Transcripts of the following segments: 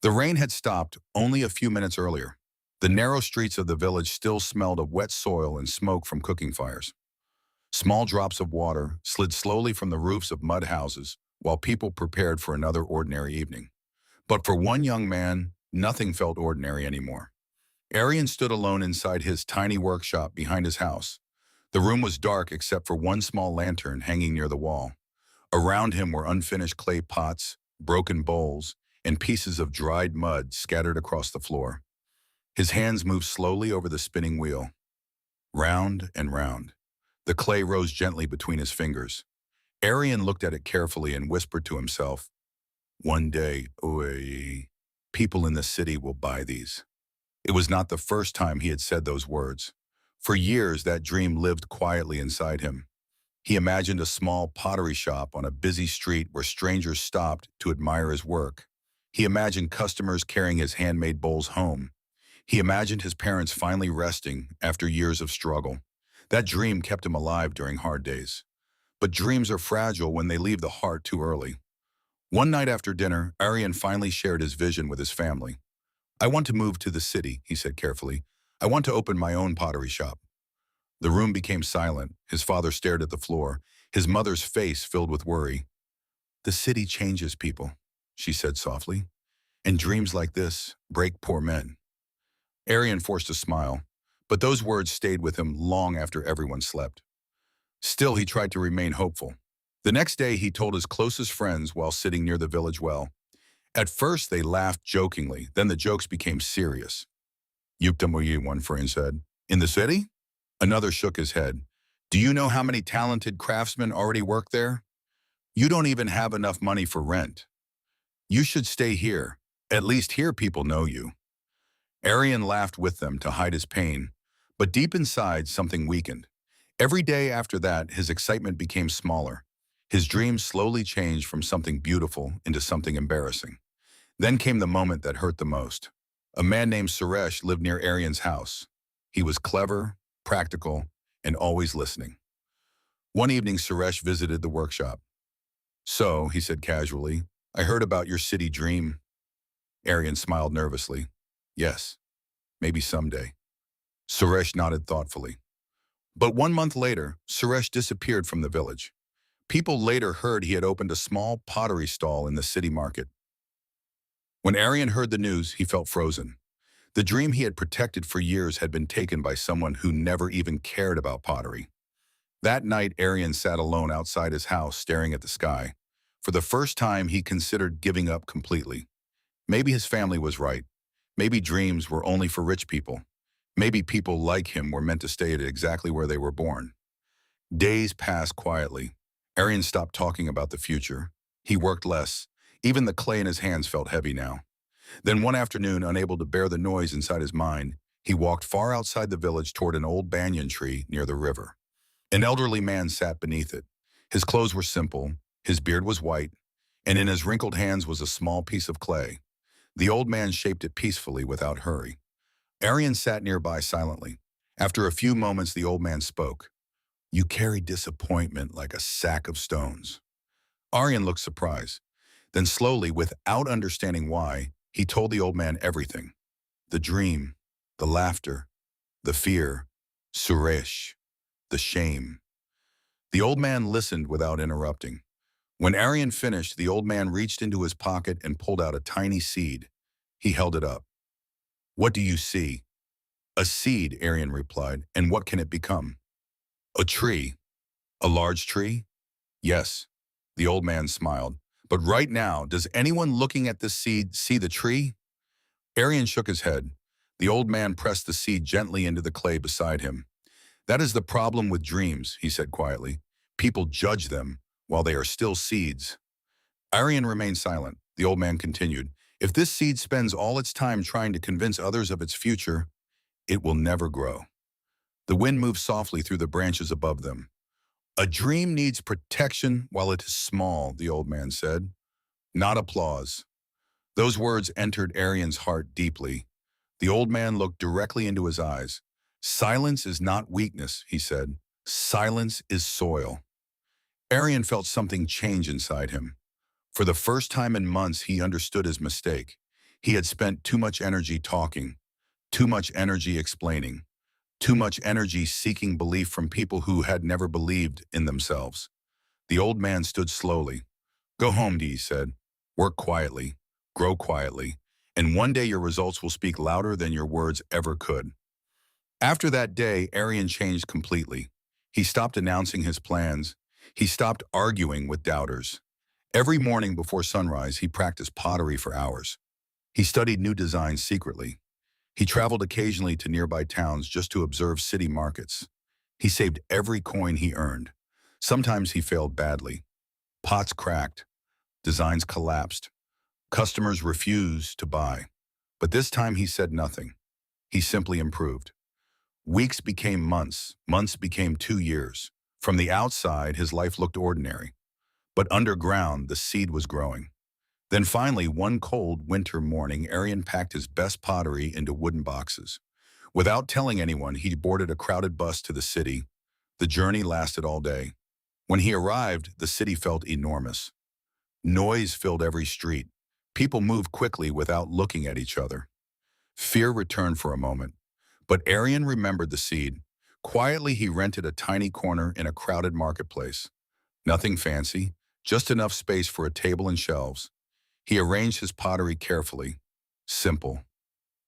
The rain had stopped only a few minutes earlier. The narrow streets of the village still smelled of wet soil and smoke from cooking fires. Small drops of water slid slowly from the roofs of mud houses while people prepared for another ordinary evening. But for one young man, nothing felt ordinary anymore. Aryan stood alone inside his tiny workshop behind his house. The room was dark except for one small lantern hanging near the wall. Around him were unfinished clay pots, broken bowls, and pieces of dried mud scattered across the floor. His hands moved slowly over the spinning wheel, round and round. The clay rose gently between his fingers. Aryan looked at it carefully and whispered to himself, "One day, people in the city will buy these." It was not the first time he had said those words. For years, that dream lived quietly inside him. He imagined a small pottery shop on a busy street where strangers stopped to admire his work. He imagined customers carrying his handmade bowls home. He imagined his parents finally resting after years of struggle. That dream kept him alive during hard days. But dreams are fragile when they leave the heart too early. One night after dinner, Aryan finally shared his vision with his family. "I want to move to the city," he said carefully. "I want to open my own pottery shop." The room became silent. His father stared at the floor, his mother's face filled with worry. "The city changes people," she said softly, "and dreams like this break poor men." Aryan forced a smile, but those words stayed with him long after everyone slept. Still, he tried to remain hopeful. The next day, he told his closest friends while sitting near the village well. At first, they laughed jokingly, then the jokes became serious. "Yuktamuyi," one friend said. "In the city?" Another shook his head. "Do you know how many talented craftsmen already work there? You don't even have enough money for rent. You should stay here. At least here people know you." Aryan laughed with them to hide his pain, but deep inside something weakened. Every day after that, his excitement became smaller. His dreams slowly changed from something beautiful into something embarrassing. Then came the moment that hurt the most. A man named Suresh lived near Aryan's house. He was clever, practical, and always listening. One evening, Suresh visited the workshop. "So," he said casually, "I heard about your city dream." Aryan smiled nervously. "Yes, maybe someday." Suresh nodded thoughtfully. But 1 month later, Suresh disappeared from the village. People later heard he had opened a small pottery stall in the city market. When Aryan heard the news, he felt frozen. The dream he had protected for years had been taken by someone who never even cared about pottery. That night, Aryan sat alone outside his house staring at the sky. For the first time, he considered giving up completely. Maybe his family was right. Maybe dreams were only for rich people. Maybe people like him were meant to stay at exactly where they were born. Days passed quietly. Aryan stopped talking about the future. He worked less. Even the clay in his hands felt heavy now. Then one afternoon, unable to bear the noise inside his mind, he walked far outside the village toward an old banyan tree near the river. An elderly man sat beneath it. His clothes were simple, his beard was white, and in his wrinkled hands was a small piece of clay. The old man shaped it peacefully without hurry. Aryan sat nearby silently. After a few moments, the old man spoke. "You carry disappointment like a sack of stones." Aryan looked surprised. Then slowly, without understanding why, he told the old man everything. The dream, the laughter, the fear, Suresh, the shame. The old man listened without interrupting. When Aryan finished, the old man reached into his pocket and pulled out a tiny seed. He held it up. "What do you see?" "A seed," Aryan replied. "And what can it become?" "A tree." "A large tree?" "Yes." The old man smiled. "But right now, does anyone looking at this seed see the tree?" Aryan shook his head. The old man pressed the seed gently into the clay beside him. "That is the problem with dreams," he said quietly. "People judge them while they are still seeds." Aryan remained silent. The old man continued. "If this seed spends all its time trying to convince others of its future, it will never grow." The wind moved softly through the branches above them. "A dream needs protection while it is small," the old man said. Not applause. Those words entered Aryan's heart deeply. The old man looked directly into his eyes. "Silence is not weakness," he said. "Silence is soil." Aryan felt something change inside him. For the first time in months, he understood his mistake. He had spent too much energy talking, too much energy explaining, too much energy seeking belief from people who had never believed in themselves. The old man stood slowly. Go home, he said. Work quietly, grow quietly, and one day your results will speak louder than your words ever could. After that day, Aryan changed completely. He stopped announcing his plans. He stopped arguing with doubters. Every morning before sunrise, he practiced pottery for hours. He studied new designs secretly. He traveled occasionally to nearby towns just to observe city markets. He saved every coin he earned. Sometimes he failed badly. Pots cracked. Designs collapsed. Customers refused to buy. But this time he said nothing. He simply improved. Weeks became months. Months became 2 years. From the outside, his life looked ordinary. But underground, the seed was growing. Then finally, one cold winter morning, Aryan packed his best pottery into wooden boxes. Without telling anyone, he boarded a crowded bus to the city. The journey lasted all day. When he arrived, the city felt enormous. Noise filled every street. People moved quickly without looking at each other. Fear returned for a moment. But Aryan remembered the seed. Quietly, he rented a tiny corner in a crowded marketplace. Nothing fancy, just enough space for a table and shelves. He arranged his pottery carefully. Simple,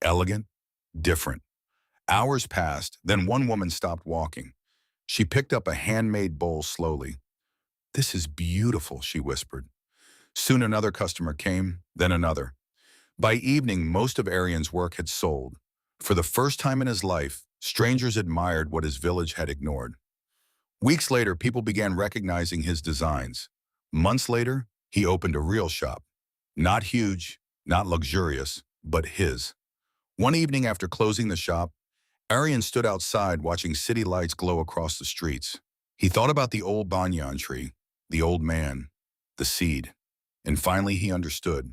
elegant, different. Hours passed, then one woman stopped walking. She picked up a handmade bowl slowly. This is beautiful, she whispered. Soon another customer came, then another. By evening, most of Aryan's work had sold. For the first time in his life, strangers admired what his village had ignored. Weeks later, people began recognizing his designs. Months later, he opened a real shop. Not huge, not luxurious, but his. One evening after closing the shop, Aryan stood outside watching city lights glow across the streets. He thought about the old banyan tree, the old man, the seed. And finally he understood.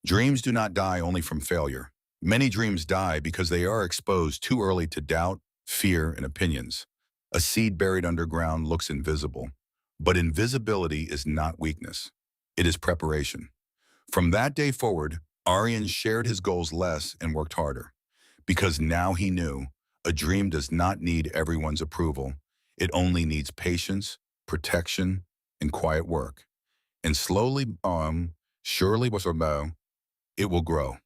Dreams do not die only from failure. Many dreams die because they are exposed too early to doubt, fear, and opinions. A seed buried underground looks invisible, but invisibility is not weakness. It is preparation. From that day forward, Aryan shared his goals less and worked harder. Because now he knew, a dream does not need everyone's approval. It only needs patience, protection, and quiet work. And slowly, surely, it will grow.